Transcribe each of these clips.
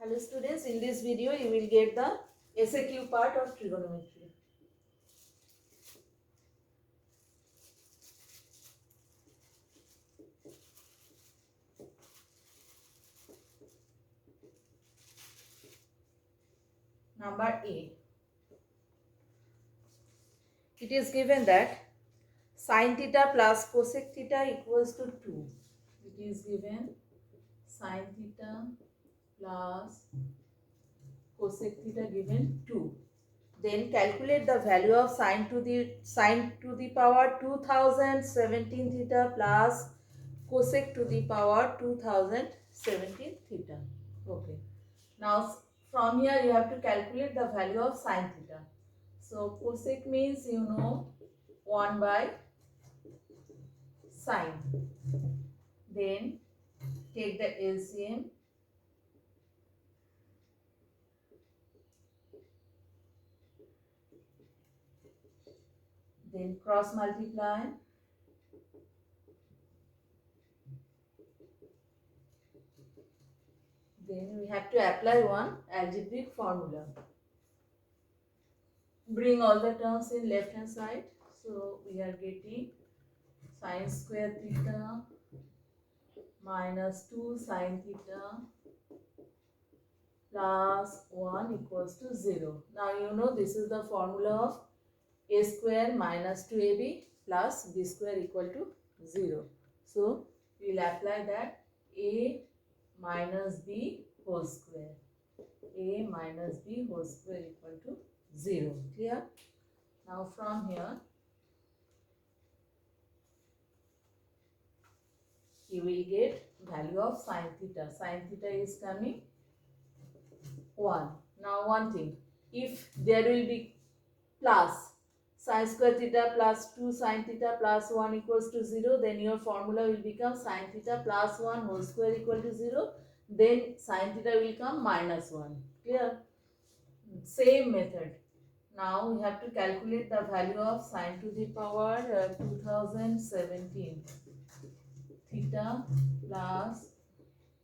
Hello students, in this video you will get the SAQ part of trigonometry. Number A. It is given that sin theta plus cosec theta equals to 2. It is given sin theta plus cosec theta given 2. Then calculate the value of sine to the power 2017 theta plus cosec to the power 2017 theta. Okay. Now from here you have to calculate the value of sine theta. So cosec means 1 by sine. Then take the LCM. Then cross multiply. Then we have to apply one algebraic formula. Bring all the terms in left hand side. So we are getting sine square theta minus 2 sine theta plus 1 equals to 0. Now this is the formula of a square minus 2ab plus b square equal to 0. So we will apply that a minus b whole square. A minus b whole square equal to 0. Clear? Now from here you will get value of sine theta. Sine theta is coming 1. Now one thing, if there will be plus sine square theta plus 2 sine theta plus 1 equals to 0, then your formula will become sine theta plus 1 whole square equal to 0. Then sine theta will come minus 1. Clear? Same method. Now we have to calculate the value of sine to the power 2017 theta plus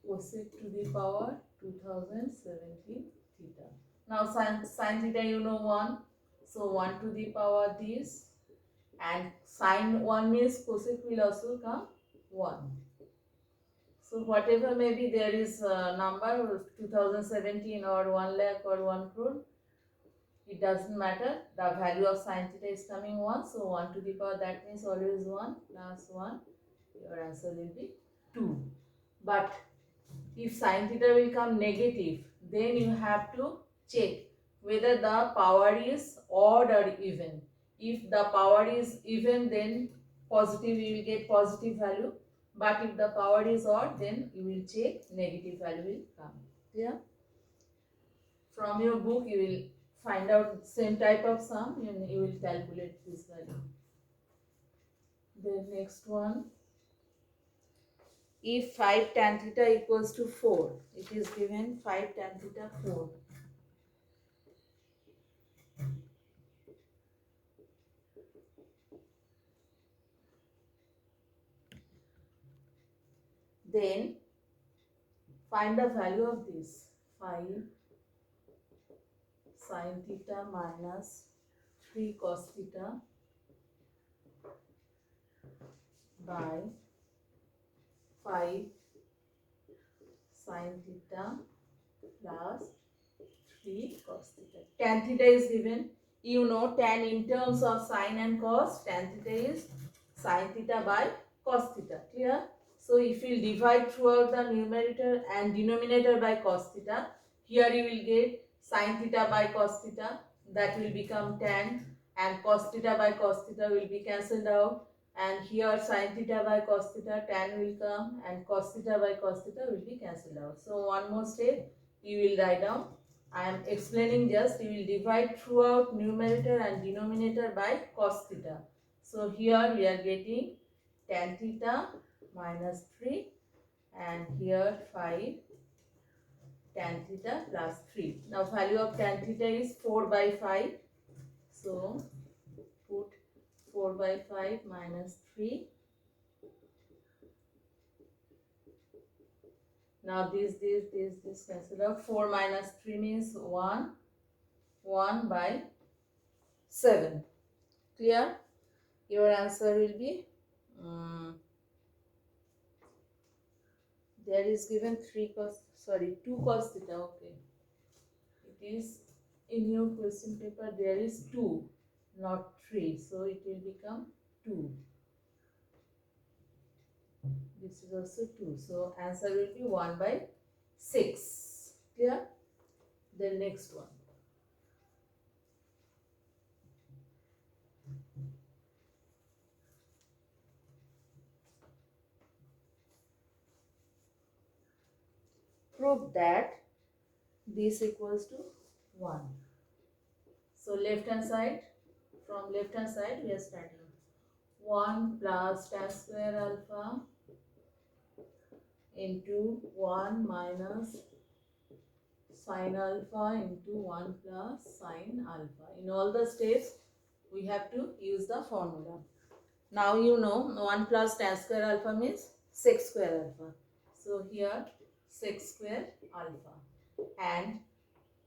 cosec to the power 2017 theta. Now sine theta 1. So 1 to the power this, and sine 1 means cosec will also come 1. So whatever maybe there is a number 2017 or 1 lakh or 1 crore, it doesn't matter. The value of sine theta is coming 1. So 1 to the power, that means always 1 plus 1. Your answer will be 2. But if sine theta will come negative, then you have to check whether the power is odd or even. If the power is even, then positive, you will get positive value. But if the power is odd, then you will check negative value will come. Yeah. From your book, you will find out same type of sum and you will calculate this value. The next one. If 5 tan theta equals to 4, it is given 5 tan theta 4. Then find the value of this. 5 sin theta minus 3 cos theta by 5 sin theta plus 3 cos theta. Tan theta is given. Tan in terms of sin and cos, tan theta is sin theta by cos theta. Clear? So if you divide throughout the numerator and denominator by cos theta, here you will get sin theta by cos theta, that will become tan, and cos theta by cos theta will be cancelled out, and here sin theta by cos theta, tan will come, and cos theta by cos theta will be cancelled out. So one more step, you will write down. I am explaining just, you will divide throughout numerator and denominator by cos theta. So here we are getting tan theta minus 3, and here 5 tan theta plus 3. Now value of tan theta is 4 by 5. So put 4 by 5 minus 3. Now this cancel out. 4 minus 3 means 1. 1 by 7. Clear? Your answer will be there is given 2 cos theta. Okay, it is in your question paper there is 2, not 3, so it will become 2. This is also 2, so answer will be 1 by 6. Clear? The next one. Prove that this equals to 1. So left hand side, from left hand side we are starting. 1 plus tan square alpha into 1 minus sin alpha into 1 plus sin alpha. In all the steps we have to use the formula. Now you know 1 plus tan square alpha means sec square alpha. So here sec square alpha, and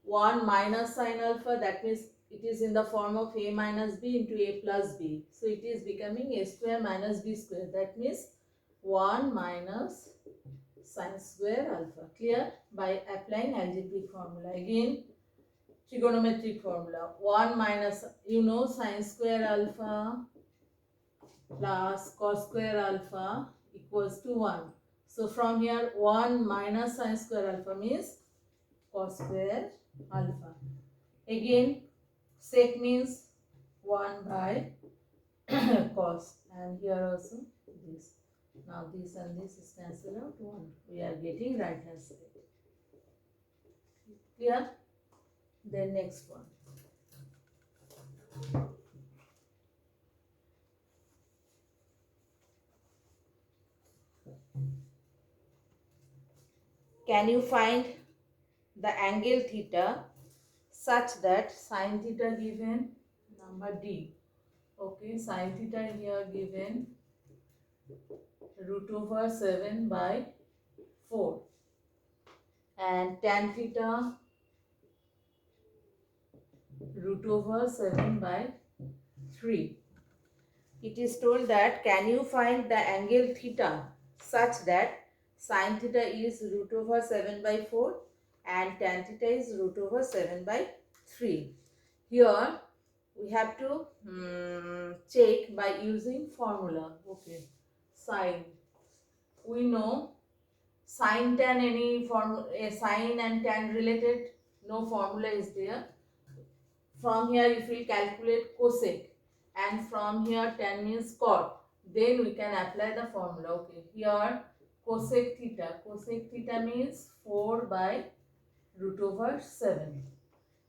1 minus sin alpha, that means it is in the form of a minus b into a plus b. So it is becoming a square minus b square. That means 1 minus sin square alpha. Clear? By applying algebraic formula. Again, trigonometric formula. 1 minus, you know, sin square alpha plus cos square alpha equals to 1. So from here 1 minus sin square alpha means cos square alpha. Again sec means 1 by cos, and here also this. Now this and this is cancelled out 1. We are getting right hand side. Clear? Then next one. Can you find the angle theta such that sin theta given number d. Okay, sin theta here given root over 7 by 4, and tan theta root over 7 by 3. It is told that can you find the angle theta such that sin theta is root over 7 by 4 and tan theta is root over 7 by 3. Here we have to check by using formula. Okay, sine. We know sine tan, any form, a sine and tan related, no formula is there. From here if we calculate cosec, and from here tan means cot, then we can apply the formula. Okay, here cosec theta means 4 by root over 7,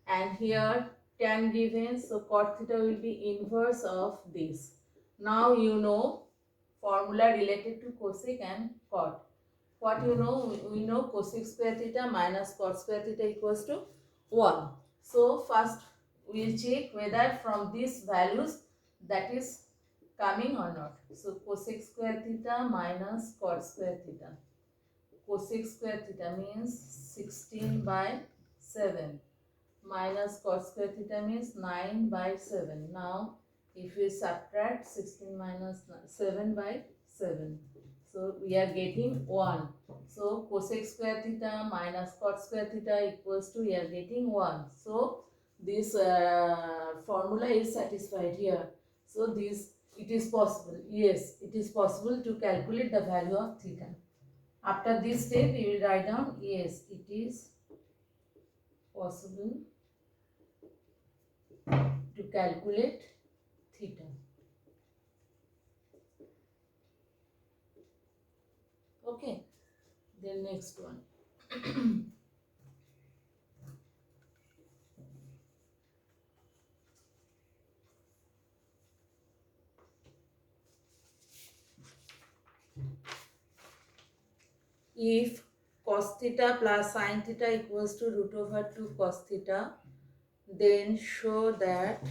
and here tan given, so cot theta will be inverse of this. Now you know formula related to cosec and cot. What you know? We know cosec square theta minus cot square theta equals to 1. So first we will check whether from these values that is coming or not. So cosec square theta minus cot square theta. Cosec square theta means 16 by 7 minus cot square theta means 9 by 7. Now if we subtract 16 minus 7 by 7, so we are getting 1. So cosec square theta minus cot square theta equals to, we are getting 1. So this formula is satisfied here. So this, it is possible. Yes, it is possible to calculate the value of theta. After this step you will write down, yes, it is possible to calculate theta. Okay, then next one. If cos theta plus sin theta equals to root over 2 cos theta, then show that,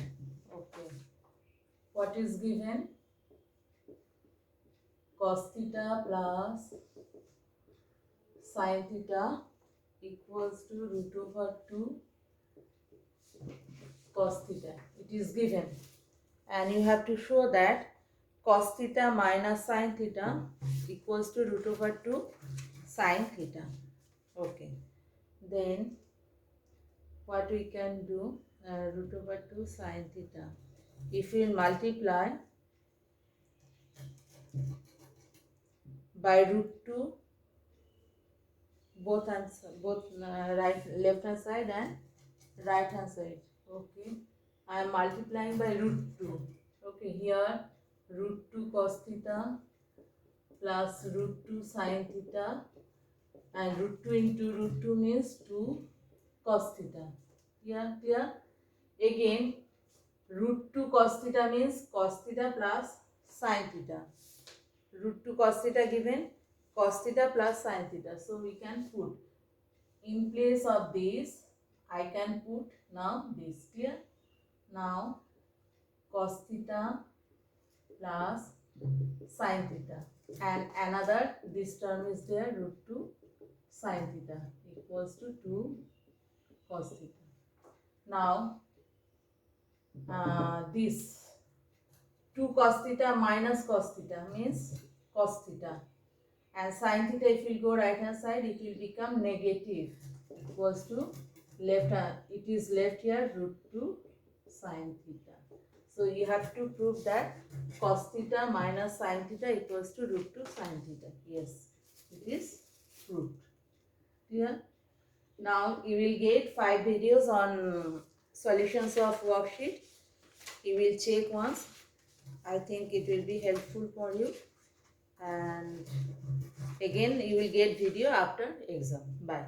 okay, what is given? Cos theta plus sine theta equals to root over 2 cos theta. It is given. And you have to show that cos theta minus sine theta equals to root over 2 sine theta. Okay. Then what we can do, root over 2 sine theta. If we multiply by root 2 both left hand side and right hand side. Okay, I am multiplying by root 2. Okay, here root 2 cos theta plus root 2 sine theta, and root 2 into root 2 means 2 cos theta. Here, clear? Again, root 2 cos theta means cos theta plus sine theta. Root 2 cos theta given, cos theta plus sine theta. So we can put in place of this, I can put now this. Clear? Now cos theta plus sine theta, and another, this term is there, root 2 sine theta equals to 2 cos theta. Now this 2 cos theta minus cos theta means cos theta, and sine theta, if you go right hand side, it will become negative, equals to left hand, it is left here root 2 sine theta. So you have to prove that cos theta minus sine theta equals to root 2 sine theta. Yes, it is proved. Clear? Now you will get 5 videos on solutions of worksheet. You will check once. I think it will be helpful for you. And again you will get video after exam. Bye.